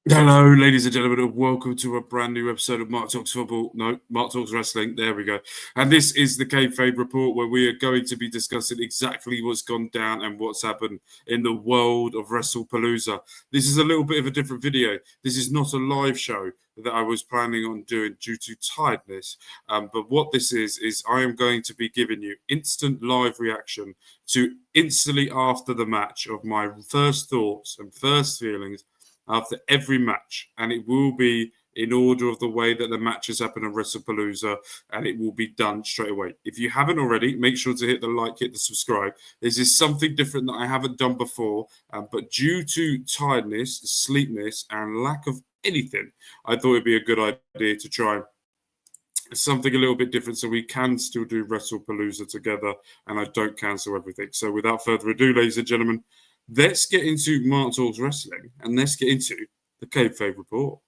Hello, ladies and gentlemen, and welcome to a brand new episode of Mark Talks Football. No, Mark Talks Wrestling. There we go. And this is the Kayfabe Report, where we are going to be discussing exactly what's gone down and what's happened in the world of Wrestlepalooza. This is a little bit of a different video. This is not a live show that I was planning on doing due to tiredness. But what this is I am going to be giving you instant live reaction to instantly after the match of my first thoughts and first feelings after every match, and it will be in order of the way that the matches happen on Wrestlepalooza, and it will be done straight away. If you haven't already, make sure to hit the like, hit the subscribe. This is something different that I haven't done before, but due to tiredness, sleepness, and lack of anything, I thought it'd be a good idea to try something a little bit different so we can still do Wrestlepalooza together and I don't cancel everything. So without further ado, ladies and gentlemen, let's get into Mark Talks Wrestling and let's get into the Kayfabe Report.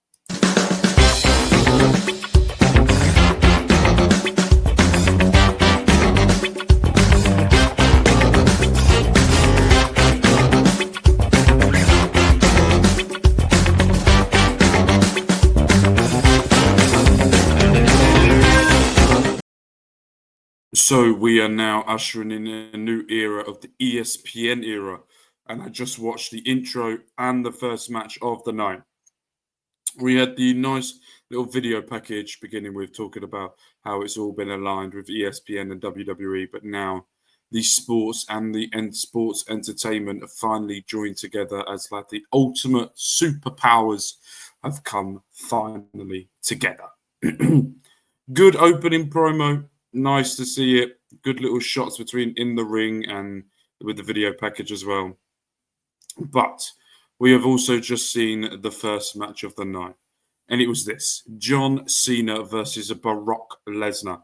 So we are now ushering in a new era of the ESPN era. And I just watched the intro and the first match of the night. We had the nice little video package beginning with talking about how it's all been aligned with ESPN and WWE, but now the sports and the sports entertainment have finally joined together as like the ultimate superpowers have come finally together. Good opening promo. Nice to see it. Good little shots between in the ring and with the video package as well. But we have also just seen the first match of the night. And it was this. John Cena versus Brock Lesnar.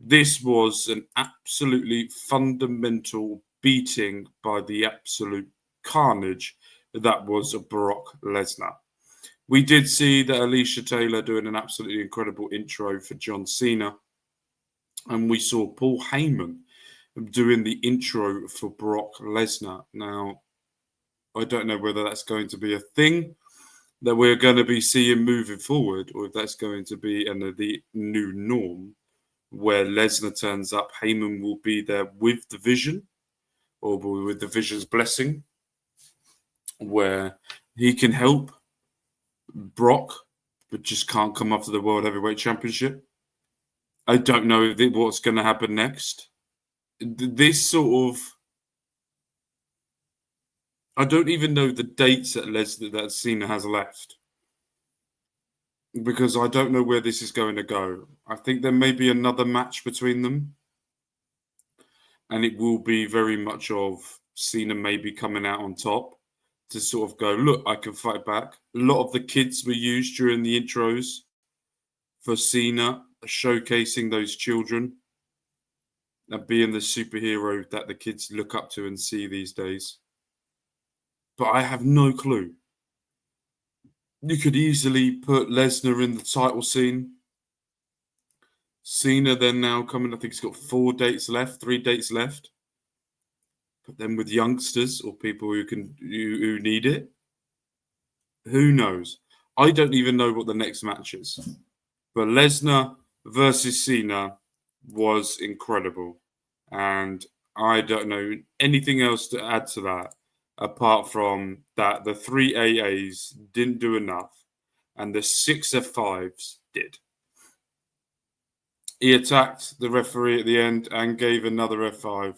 This was an absolutely fundamental beating by the absolute carnage that was Brock Lesnar. We did see that Alicia Taylor doing an absolutely incredible intro for John Cena. And we saw Paul Heyman doing the intro for Brock Lesnar. Now, I don't know whether that's going to be a thing that we're going to be seeing moving forward, or if that's going to be the new norm, where Lesnar turns up, Heyman will be there with the Vision, or with the Vision's blessing, where he can help Brock, but just can't come up to the World Heavyweight Championship. I don't know what's going to happen next. This sort of... I don't even know the dates that Cena has left. Because I don't know where this is going to go. I think there may be another match between them. And it will be very much of Cena maybe coming out on top to sort of go, look, I can fight back. A lot of the kids were used during the intros for Cena, showcasing those children and being the superhero that the kids look up to and see these days. But I have no clue. You could easily put Lesnar in the title scene. Cena then now coming, I think he's got 3 dates left. But then with youngsters or people who need it, who knows? I don't even know what the next match is. But Lesnar versus Cena was incredible. And I don't know anything else to add to that, apart from that the 3 AAs didn't do enough and the 6 F5s did. He attacked the referee at the end and gave another F5,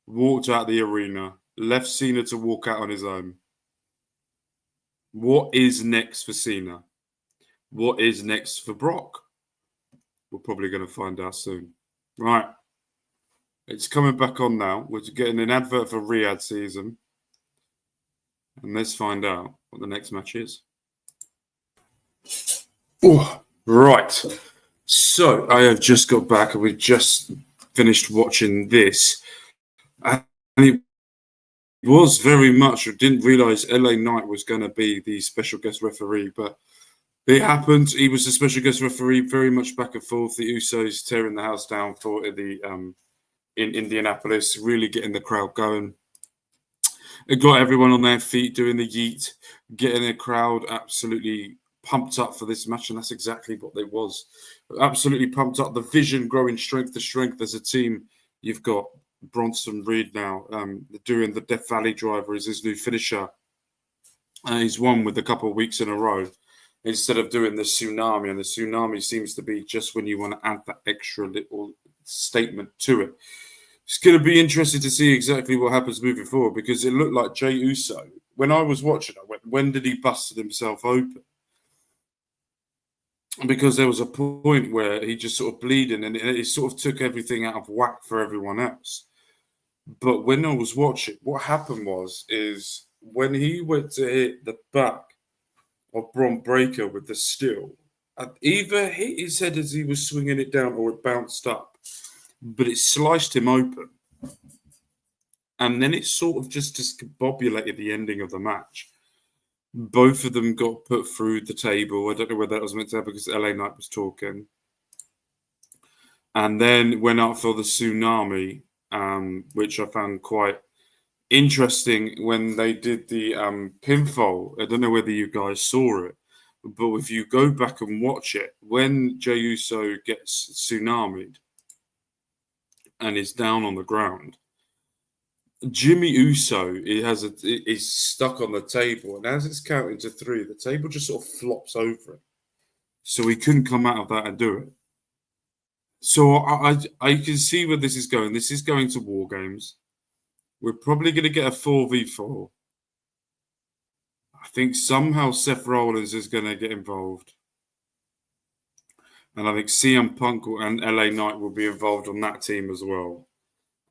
walked out the arena, left Cena to walk out on his own. What is next for Cena? What is next for Brock? We're probably going to find out soon. Right. It's coming back on now. We're getting an advert for Riyadh season. And let's find out what the next match is. Oh, right. So I have just got back and we just finished watching this. And it was very much, I didn't realize LA Knight was going to be the special guest referee, but it happened. He was the special guest referee, very much back and forth. The Usos tearing the house down for the in Indianapolis, really getting the crowd going. It got everyone on their feet doing the yeet, getting the crowd absolutely pumped up for this match, and that's exactly what they was. Absolutely pumped up. The vision growing strength to strength as a team. You've got Bronson Reed now doing the Death Valley Driver as his new finisher. He's won with a couple of weeks in a row instead of doing the tsunami, and the tsunami seems to be just when you want to add that extra little statement to it. It's going to be interesting to see exactly what happens moving forward, because it looked like Jey Uso, when I was watching, I went, when did he busted himself open? Because there was a point where he just sort of bleeding, and it sort of took everything out of whack for everyone else. But when I was watching, what happened is when he went to hit the back of Bron Breakker with the steel, either hit his head as he was swinging it down or it bounced up, but it sliced him open. And then it sort of just discombobulated the ending of the match. Both of them got put through the table. I don't know whether that was meant to happen because LA Knight was talking. And then went out for the tsunami, which I found quite interesting when they did the pinfall. I don't know whether you guys saw it, but if you go back and watch it, when Jey Uso gets tsunamied and is down on the ground, Jimmy Uso is stuck on the table, and as it's counting to 3, the table just sort of flops over it. So he couldn't come out of that and do it. So I can see where this is going. This is going to War Games. We're probably going to get a 4v4. I think somehow Seth Rollins is going to get involved. And I think CM Punk and LA Knight will be involved on that team as well.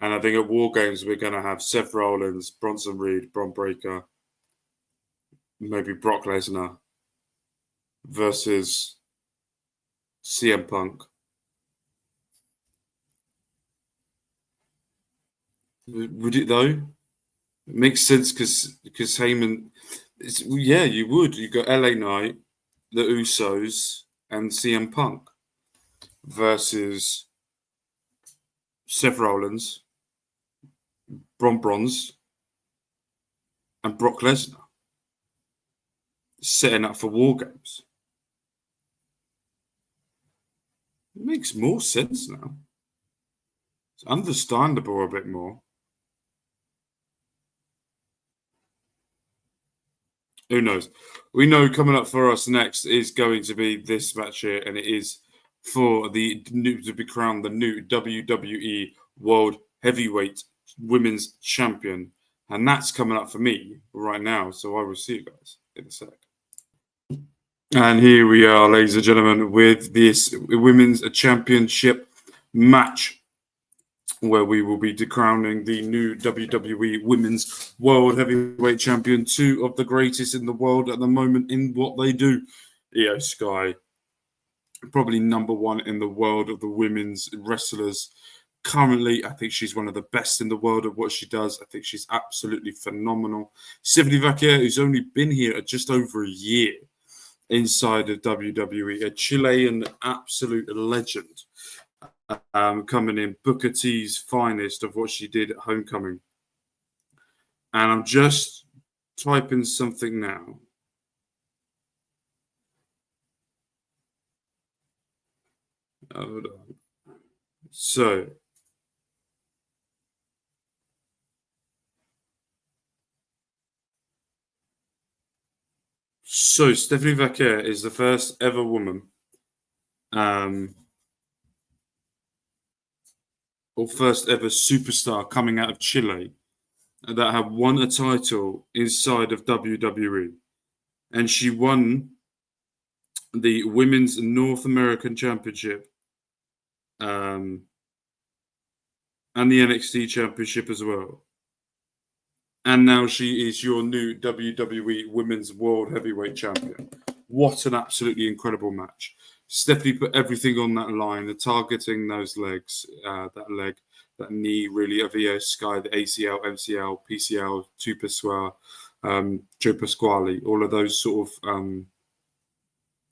And I think at War Games, we're going to have Seth Rollins, Bronson Reed, Bron Breakker, maybe Brock Lesnar versus CM Punk. Would it though? It makes sense because Heyman. Yeah, you would. You got LA Knight, the Usos, and CM Punk versus Seth Rollins, Bronze, and Brock Lesnar, setting up for War Games. It makes more sense now. It's understandable a bit more. Who knows? We know coming up for us next is going to be this match here, and it is for the new to be crowned the new WWE World Heavyweight Women's Champion, and that's coming up for me right now. So I will see you guys in a sec. And here we are, ladies and gentlemen, with this Women's Championship match, where we will be decrowning the new WWE Women's World Heavyweight Champion, 2 of the greatest in the world at the moment in what they do. Iyo Sky, probably number 1 in the world of the women's wrestlers. Currently, I think she's one of the best in the world at what she does. I think she's absolutely phenomenal. Vaquer, who's only been here just over a year inside of WWE, a Chilean absolute legend. Coming in, Booker T's finest of what she did at Homecoming. And I'm just typing something now. Hold on. So Stephanie Vaquer is the first ever woman or first ever superstar coming out of Chile that have won a title inside of WWE. And she won the Women's North American Championship and the NXT Championship as well. And now she is your new WWE Women's World Heavyweight Champion. What an absolutely incredible match. Stephanie put everything on that line, the targeting those legs, that leg, that knee really of Iyo Sky, the ACL, MCL, PCL, Joe Pasquale, all of those sort of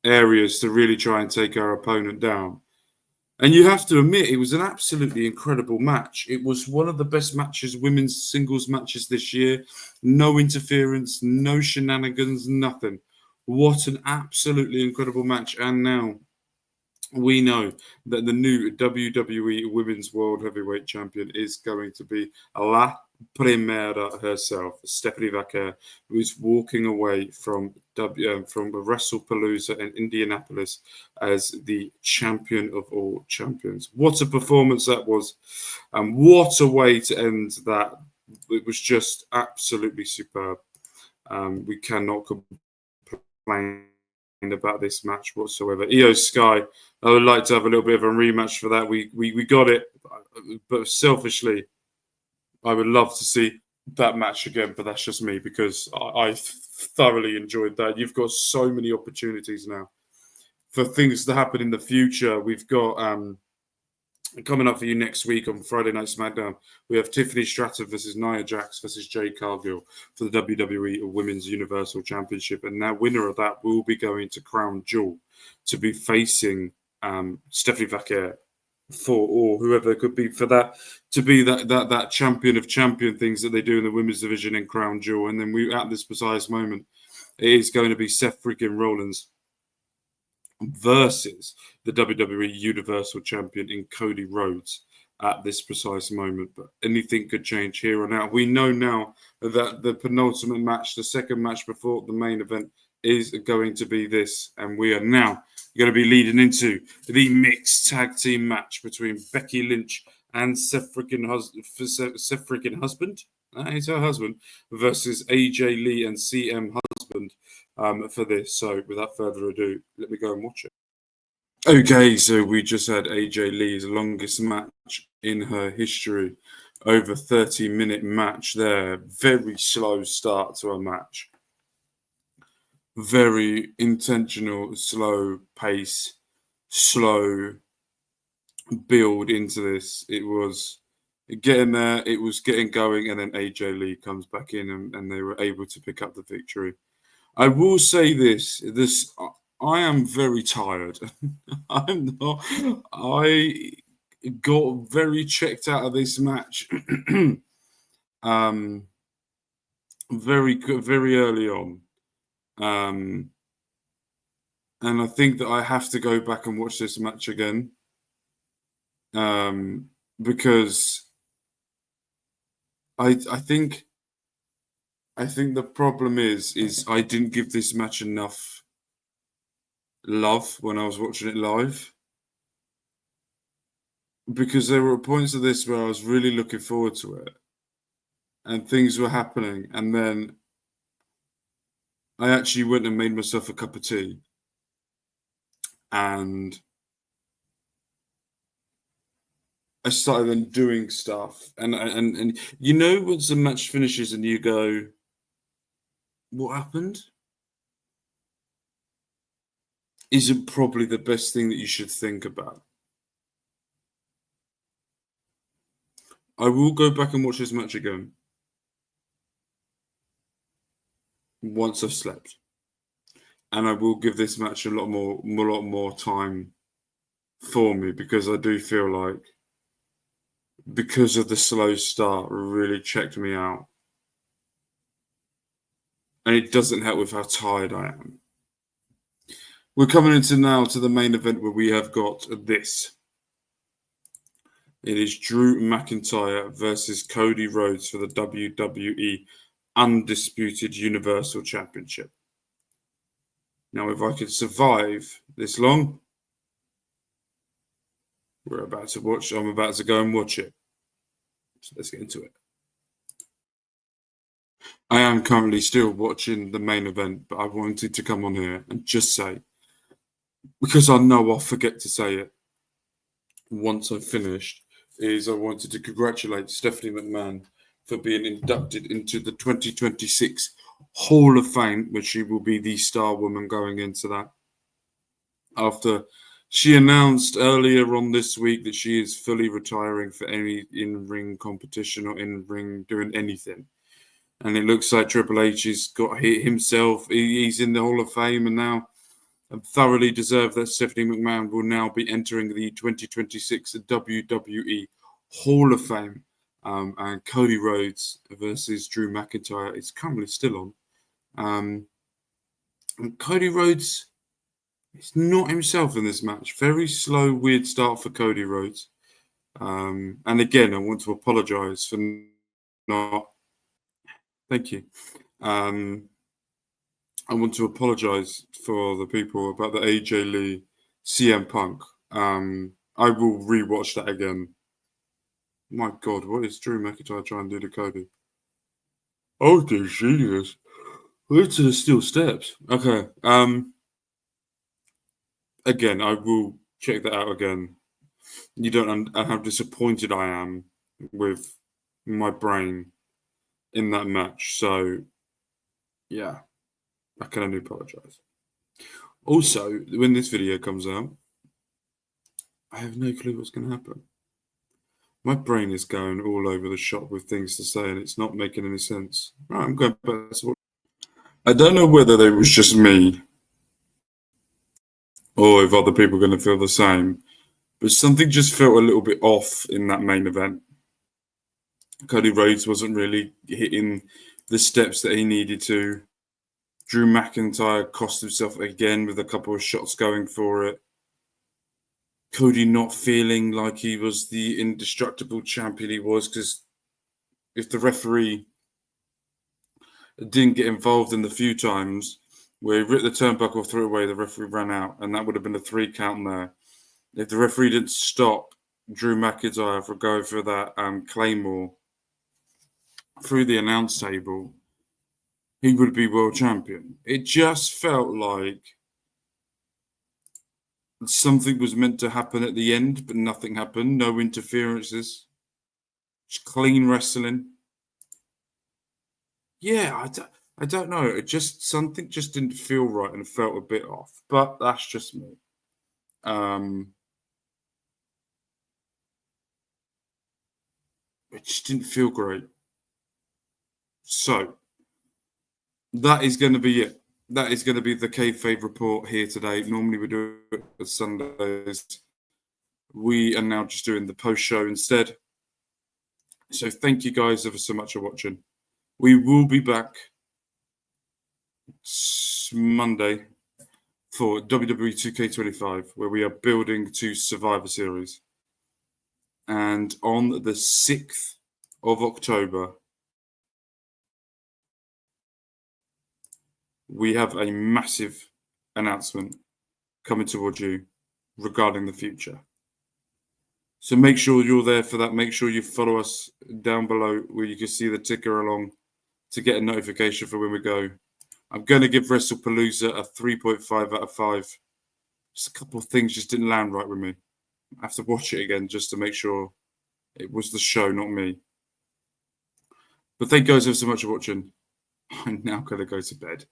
areas to really try and take our opponent down. And you have to admit, it was an absolutely incredible match. It was one of the best matches, women's singles matches this year. No interference, no shenanigans, nothing. What an absolutely incredible match. And now we know that the new WWE Women's World Heavyweight Champion is going to be La Primera herself, Stephanie Vaquer, who is walking away from Wrestlepalooza in Indianapolis as the champion of all champions. What a performance that was, and what a way to end that. It was just absolutely superb. We cannot complain about this match whatsoever. Iyo Sky, I would like to have a little bit of a rematch for that. We got it, but selfishly, I would love to see that match again. But that's just me, because I thoroughly enjoyed that. You've got so many opportunities now for things to happen in the future. We've got coming up for you next week on Friday Night SmackDown, we have Tiffany Stratton versus Nia Jax versus Jade Cargill for the WWE Women's Universal Championship. And now winner of that will be going to Crown Jewel to be facing Stephanie Vaquer or whoever it could be for that, to be that champion of champion things that they do in the women's division in Crown Jewel. And then we, at this precise moment, it is going to be Seth freaking Rollins versus the WWE Universal Champion in Cody Rhodes at this precise moment. But anything could change here on out. We know now that the penultimate match, the second match before the main event, is going to be this. And we are now going to be leading into the mixed tag team match between Becky Lynch and Seth freaking husband. That is her husband, versus AJ Lee and CM husband for this. So without further ado, let me go and watch it. Okay, so we just had AJ Lee's longest match in her history, over 30-minute match there. Very slow start to a match. Very intentional, slow pace, slow build into this. It was getting there, it was getting going, and then AJ Lee comes back in and they were able to pick up the victory. I will say this I am very tired. I'm not. I got very checked out of this match. Very early on. And I think that I have to go back and watch this match again. Because I think the problem is I didn't give this match enough love when I was watching it live, because there were points of this where I was really looking forward to it and things were happening, and then I actually went and made myself a cup of tea, and I started then doing stuff, and you know, once the match finishes and you go, what happened? Isn't probably the best thing that you should think about. I will go back and watch this match again once I've slept, and I will give this match a lot more time for me, because I do feel like, because of the slow start, really checked me out, and it doesn't help with how tired I am. We're coming into now to the main event, where we have got this. It is Drew McIntyre versus Cody Rhodes for the WWE Undisputed Universal Championship. Now, if I could survive this long, I'm about to go and watch it. So let's get into it. I am currently still watching the main event, but I wanted to come on here and just say, because I know I'll forget to say it once I've finished, is I wanted to congratulate Stephanie McMahon for being inducted into the 2026 Hall of Fame, where she will be the star woman going into that. After she announced earlier on this week that she is fully retiring for any in-ring competition or in-ring doing anything. And it looks like Triple H has got himself, he's in the Hall of Fame, and now and thoroughly deserved that Stephanie McMahon will now be entering the 2026 WWE Hall of Fame. And Cody Rhodes versus Drew McIntyre is currently still on. And Cody Rhodes is not himself in this match. Very slow, weird start for Cody Rhodes. And again, I want to apologise for not. Thank you. I want to apologise for the people about the AJ Lee CM Punk. I will rewatch that again. My God, what is Drew McIntyre trying to do to Cody? Oh, dear genius. We're to the steel steps. Okay. Again, I will check that out again. You don't know how disappointed I am with my brain in that match. So, yeah, I can only apologise. Also, when this video comes out, I have no clue what's going to happen. My brain is going all over the shop with things to say, and it's not making any sense. Right, I'm going back to what. I don't know whether it was just me or if other people are going to feel the same, but something just felt a little bit off in that main event. Cody Rhodes wasn't really hitting the steps that he needed to. Drew McIntyre cost himself again with a couple of shots going for it. Cody not feeling like he was the indestructible champion he was, because if the referee didn't get involved in the few times where he ripped the turnbuckle, threw away, the referee ran out, and that would have been a 3 count there. If the referee didn't stop Drew McIntyre from going for that Claymore through the announce table, he would be world champion. It just felt like something was meant to happen at the end, but nothing happened. No interferences. Just clean wrestling. Yeah, I don't know. It just, something just didn't feel right and felt a bit off. But that's just me. It just didn't feel great. So that is going to be it. That is going to be the kayfabe report here today. Normally we do it on Sundays. We are now just doing the post show instead. So thank you guys ever so much for watching. We will be back Monday for WWE 2K25, where we are building to Survivor Series. And on the 6th of October, we have a massive announcement coming towards you regarding the future. So make sure you're there for that. Make sure you follow us down below where you can see the ticker along to get a notification for when we go. I'm going to give Wrestlepalooza a 3.5 out of 5. Just a couple of things just didn't land right with me. I have to watch it again just to make sure it was the show, not me. But thank you guys so much for watching. I'm now going to go to bed.